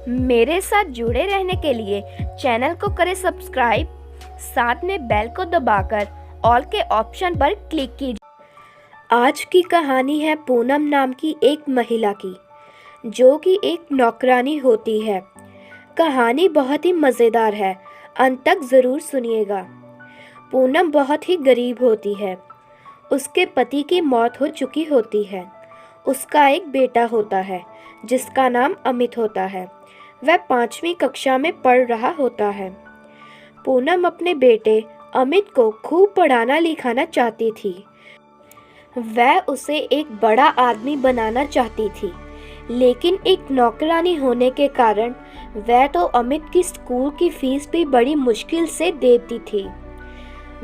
मेरे साथ जुड़े रहने के लिए चैनल को करें सब्सक्राइब, साथ में बेल को दबाकर ऑल के ऑप्शन पर क्लिक कीजिए। आज की कहानी है पूनम नाम की एक महिला की, जो कि एक नौकरानी होती है। कहानी बहुत ही मज़ेदार है, अंत तक ज़रूर सुनिएगा। पूनम बहुत ही गरीब होती है। उसके पति की मौत हो चुकी होती है। उसका एक बेटा होता है जिसका नाम अमित होता है। वह 5वीं कक्षा में पढ़ रहा होता है। पूनम अपने बेटे अमित को खूब पढ़ाना लिखाना चाहती थी। वह उसे एक बड़ा आदमी बनाना चाहती थी, लेकिन एक नौकरानी होने के कारण वह तो अमित की स्कूल की फीस भी बड़ी मुश्किल से देती थी।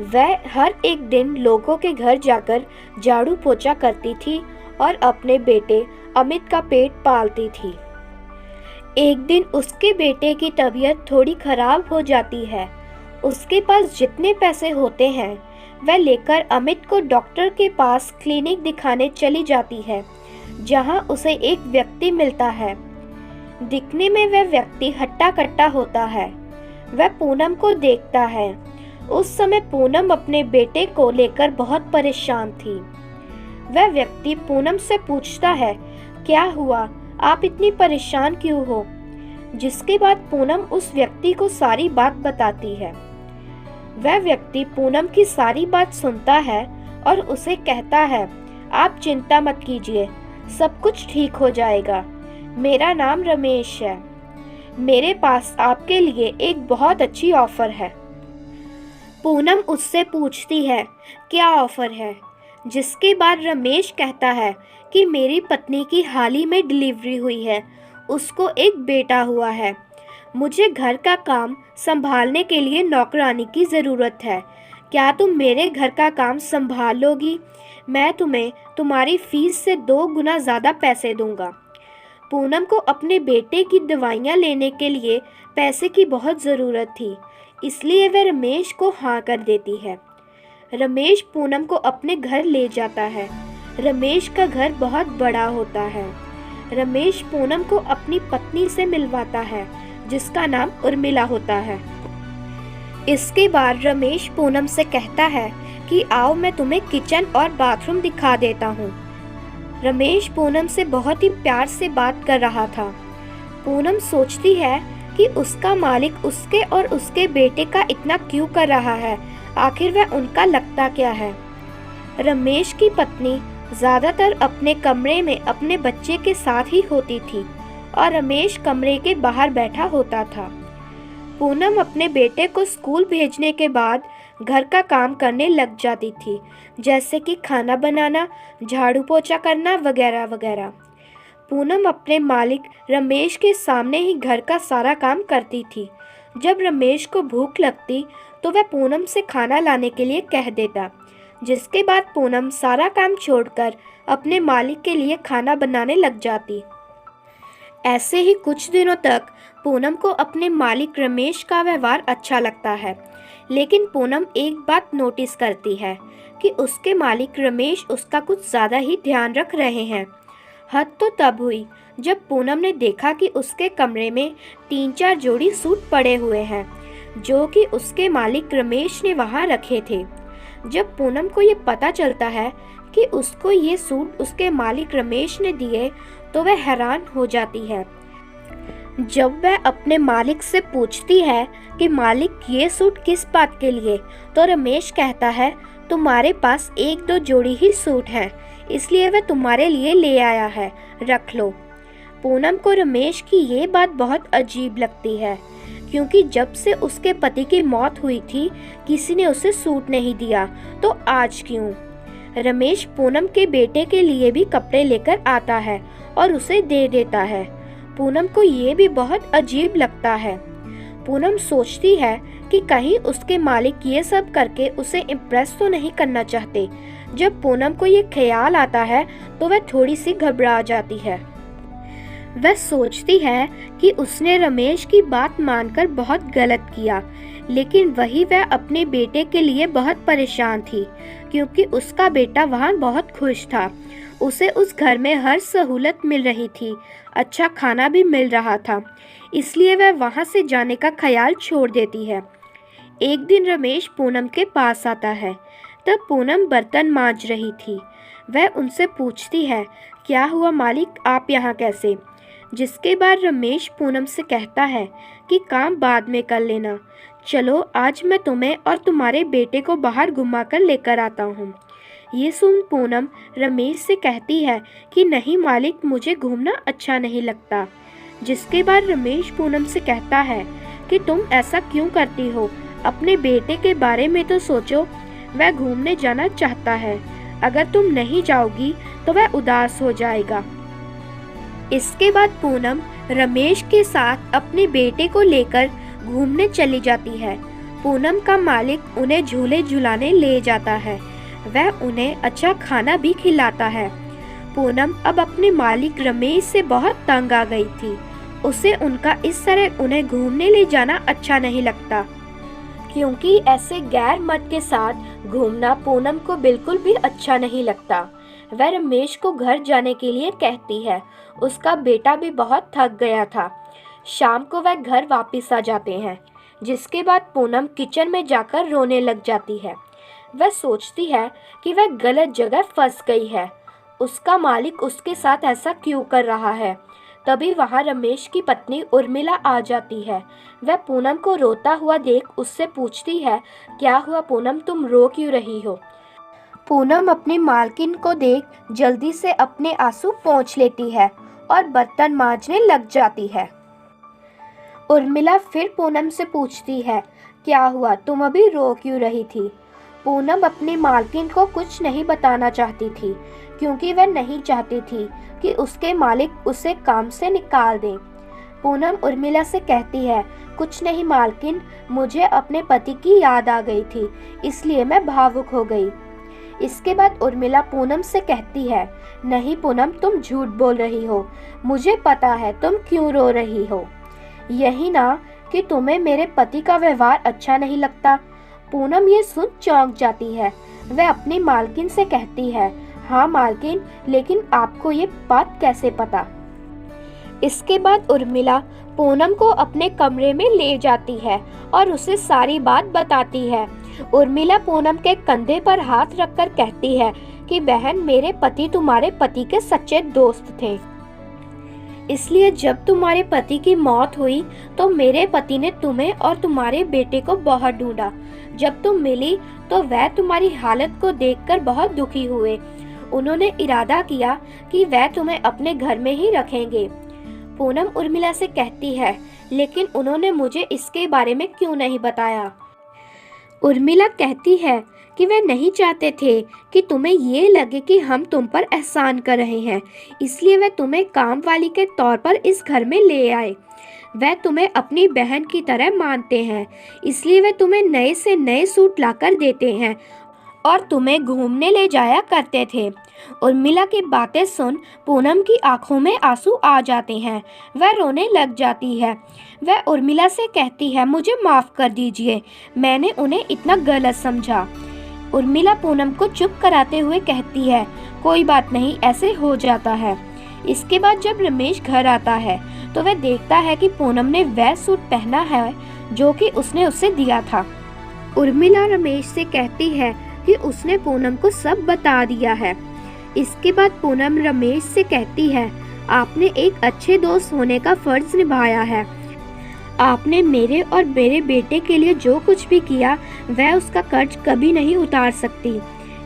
वह हर एक दिन लोगों के घर जाकर झाड़ू पोछा करती थी और अपने बेटे अमित का पेट पालती थी। एक दिन उसके बेटे की तबीयत थोड़ी खराब हो जाती है। उसके पास जितने पैसे होते हैं वह लेकर अमित को डॉक्टर के पास क्लिनिक दिखाने चली जाती है, जहां उसे एक व्यक्ति मिलता है। दिखने में वह व्यक्ति हट्टा कट्टा होता है। वह पूनम को देखता है। उस समय पूनम अपने बेटे को लेकर बहुत परेशान थी। वह व्यक्ति पूनम से पूछता है, क्या हुआ, आप इतनी परेशान क्यों हो? जिसके बाद पूनम उस व्यक्ति को सारी बात बताती है। वह व्यक्ति पूनम की सारी बात सुनता है और उसे कहता है, आप चिंता मत कीजिए, सब कुछ ठीक हो जाएगा। मेरा नाम रमेश है। मेरे पास आपके लिए एक बहुत अच्छी ऑफर है। पूनम उससे पूछती है, क्या ऑफर है? जिसके बाद रमेश कहता है कि मेरी पत्नी की हाल ही में डिलीवरी हुई है, उसको एक बेटा हुआ है। मुझे घर का काम संभालने के लिए नौकरानी की ज़रूरत है। क्या तुम मेरे घर का काम संभाल लोगी? मैं तुम्हें तुम्हारी फीस से 2 गुना ज़्यादा पैसे दूंगा। पूनम को अपने बेटे की दवाइयाँ लेने के लिए पैसे की बहुत ज़रूरत थी, इसलिए वह रमेश को हाँ कर देती है। रमेश पूनम को अपने घर ले जाता है। रमेश का घर बहुत बड़ा होता है। रमेश पूनम को अपनी पत्नी से मिलवाता है, जिसका नाम उर्मिला होता है। इसके बाद रमेश पूनम से कहता है कि आओ मैं तुम्हें किचन और बाथरूम दिखा देता हूँ। रमेश पूनम से बहुत ही प्यार से बात कर रहा था। पूनम सोचती है कि उसका मालिक उसके और उसके बेटे का इतना क्यों कर रहा है, आखिर वह उनका लगता क्या है। रमेश की पत्नी ज़्यादातर अपने कमरे में अपने बच्चे के साथ ही होती थी और रमेश कमरे के बाहर बैठा होता था। पूनम अपने बेटे को स्कूल भेजने के बाद घर का काम करने लग जाती थी, जैसे कि खाना बनाना, झाड़ू पोछा करना वगैरह वगैरह। पूनम अपने मालिक रमेश के सामने ही घर का सारा काम करती थी। जब रमेश को भूख लगती तो वह पूनम से खाना लाने के लिए कह देता, जिसके बाद पूनम सारा काम छोड़कर अपने मालिक के लिए खाना बनाने लग जाती। ऐसे ही कुछ दिनों तक पूनम को अपने मालिक रमेश का व्यवहार अच्छा लगता है, लेकिन पूनम एक बात नोटिस करती है कि उसके मालिक रमेश उसका कुछ ज़्यादा ही ध्यान रख रहे हैं। हद तो तब हुई जब पूनम ने देखा कि उसके कमरे में 3-4 जोड़ी सूट पड़े हुए हैं, जो कि उसके मालिक रमेश ने वहां रखे थे। जब पूनम को ये पता चलता है कि उसको ये सूट उसके मालिक रमेश ने दिए, तो वह हैरान हो जाती है। जब वह अपने मालिक से पूछती है कि मालिक ये सूट किस बात के लिए, तो रमेश कहता है, तुम्हारे पास 1-2 जोड़ी ही सूट हैं, इसलिए वह तुम्हारे लिए ले आया है, रख लो। पूनम को रमेश की ये बात बहुत अजीब लगती है, क्योंकि जब से उसके पति की मौत हुई थी किसी ने उसे सूट नहीं दिया, तो आज क्यों? रमेश पूनम के बेटे के लिए भी कपड़े लेकर आता है और उसे दे देता है। पूनम को ये भी बहुत अजीब लगता है। पूनम सोचती है कि कहीं उसके मालिक ये सब करके उसे इम्प्रेस तो नहीं करना चाहते। जब पूनम को ये ख्याल आता है तो वह थोड़ी सी घबरा जाती है। वह सोचती है कि उसने रमेश की बात मानकर बहुत गलत किया, लेकिन वही वह अपने बेटे के लिए बहुत परेशान थी, क्योंकि उसका बेटा वहाँ बहुत खुश था। उसे उस घर में हर सहूलत मिल रही थी, अच्छा खाना भी मिल रहा था, इसलिए वह वहाँ से जाने का ख्याल छोड़ देती है। एक दिन रमेश पूनम के पास आता है। तब पूनम बर्तन मांज रही थी। वह उनसे पूछती है, क्या हुआ मालिक, आप यहाँ कैसे? जिसके बाद रमेश पूनम से कहता है कि काम बाद में कर लेना, चलो आज मैं तुम्हें और तुम्हारे बेटे को बाहर घुमा कर लेकर आता हूँ। ये सुन पूनम रमेश से कहती है कि नहीं मालिक, मुझे घूमना अच्छा नहीं लगता। जिसके बाद रमेश पूनम से कहता है कि तुम ऐसा क्यों करती हो, अपने बेटे के बारे में तो सोचो, वह घूमने जाना चाहता है, अगर तुम नहीं जाओगी तो वह उदास हो जाएगा। इसके बाद पूनम रमेश के साथ अपने बेटे को लेकर घूमने चली जाती है। पूनम का मालिक उन्हें झूले झुलाने ले जाता है, वह उन्हें अच्छा खाना भी खिलाता है। पूनम अब अपने मालिक रमेश से बहुत तंग आ गई थी। उसे उनका इस तरह उन्हें घूमने ले जाना अच्छा नहीं लगता, क्योंकि ऐसे गैर मर्द के साथ घूमना पूनम को बिल्कुल भी अच्छा नहीं लगता। वह रमेश को घर जाने के लिए कहती है। उसका बेटा भी बहुत थक गया था। शाम को वह घर वापस आ जाते हैं। जिसके बाद पूनम किचन में जाकर रोने लग जाती है। वह सोचती है कि वह गलत जगह फंस गई है, उसका मालिक उसके साथ ऐसा क्यों कर रहा है। तभी वहाँ रमेश की पत्नी उर्मिला आ जाती है। वह पूनम को रोता हुआ देख उससे पूछती है, क्या हुआ पूनम, तुम रो क्यों रही हो? पूनम अपनी मालकिन को देख जल्दी से अपने आंसू पोंछ लेती है और बर्तन मांजने लग जाती है। उर्मिला फिर पूनम से पूछती है, क्या हुआ, तुम अभी रो क्यों रही थी? पूनम अपनी मालकिन को कुछ नहीं बताना चाहती थी, क्योंकि वह नहीं चाहती थी कि उसके मालिक उसे काम से निकाल दें। पूनम उर्मिला से कहती है, कुछ नहीं मालकिन, मुझे अपने पति की याद आ गई थी, इसलिए मैं भावुक हो गई। इसके बाद उर्मिला पूनम से कहती है, नहीं पूनम, तुम झूठ बोल रही हो, मुझे पता है तुम क्यों रो रही हो। यही ना कि तुम्हें मेरे पति का व्यवहार अच्छा नहीं लगता। पूनम ये सुन चौंक जाती है। वह अपनी मालकिन से कहती है, हाँ मालकिन, लेकिन आपको ये बात कैसे पता? इसके बाद उर्मिला पूनम को अपने कमरे में ले जाती है और उसे सारी बात बताती है। उर्मिला पूनम के कंधे पर हाथ रखकर कहती है कि बहन, मेरे पति तुम्हारे पति के सच्चे दोस्त थे, इसलिए जब तुम्हारे पति की मौत हुई तो मेरे पति ने तुम्हें और तुम्हारे बेटे को बहुत ढूंढा। जब तुम मिली तो वह तुम्हारी हालत को देखकर बहुत दुखी हुए। उन्होंने इरादा किया कि वह तुम्हें अपने घर में ही रखेंगे। पूनम उर्मिला से कहती है, लेकिन उन्होंने मुझे इसके बारे में क्यों नहीं बताया? उर्मिला कहती है कि वे नहीं चाहते थे कि तुम्हें ये लगे कि हम तुम पर एहसान कर रहे हैं, इसलिए वे तुम्हें काम वाली के तौर पर इस घर में ले आए। वह तुम्हें अपनी बहन की तरह मानते हैं, इसलिए वे तुम्हें नए से नए सूट लाकर देते हैं और तुम्हें घूमने ले जाया करते थे। उर्मिला की बातें सुन पूनम की आंखों में आंसू आ जाते हैं। वह रोने लग जाती है। वह उर्मिला से कहती है, मुझे माफ़ कर दीजिए, मैंने उन्हें इतना गलत समझा। उर्मिला पूनम को चुप कराते हुए कहती है, कोई बात नहीं, ऐसे हो जाता है। इसके बाद जब रमेश घर आता है तो वह देखता है कि पूनम ने वह सूट पहना है जो कि उसने उसे दिया था। उर्मिला रमेश से कहती है कि उसने पूनम को सब बता दिया है। इसके बाद पूनम रमेश से कहती है, आपने एक अच्छे दोस्त होने का फर्ज निभाया है। आपने मेरे और मेरे बेटे के लिए जो कुछ भी किया वह उसका कर्ज कभी नहीं उतार सकती।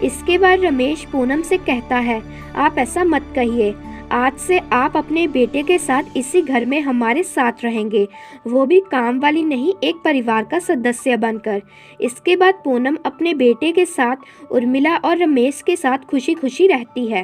इसके बाद रमेश पूनम से कहता है, आप ऐसा मत कहिए, आज से आप अपने बेटे के साथ इसी घर में हमारे साथ रहेंगे, वो भी काम वाली नहीं, एक परिवार का सदस्य बनकर। इसके बाद पूनम अपने बेटे के साथ उर्मिला और रमेश के साथ खुशी खुशी रहती है।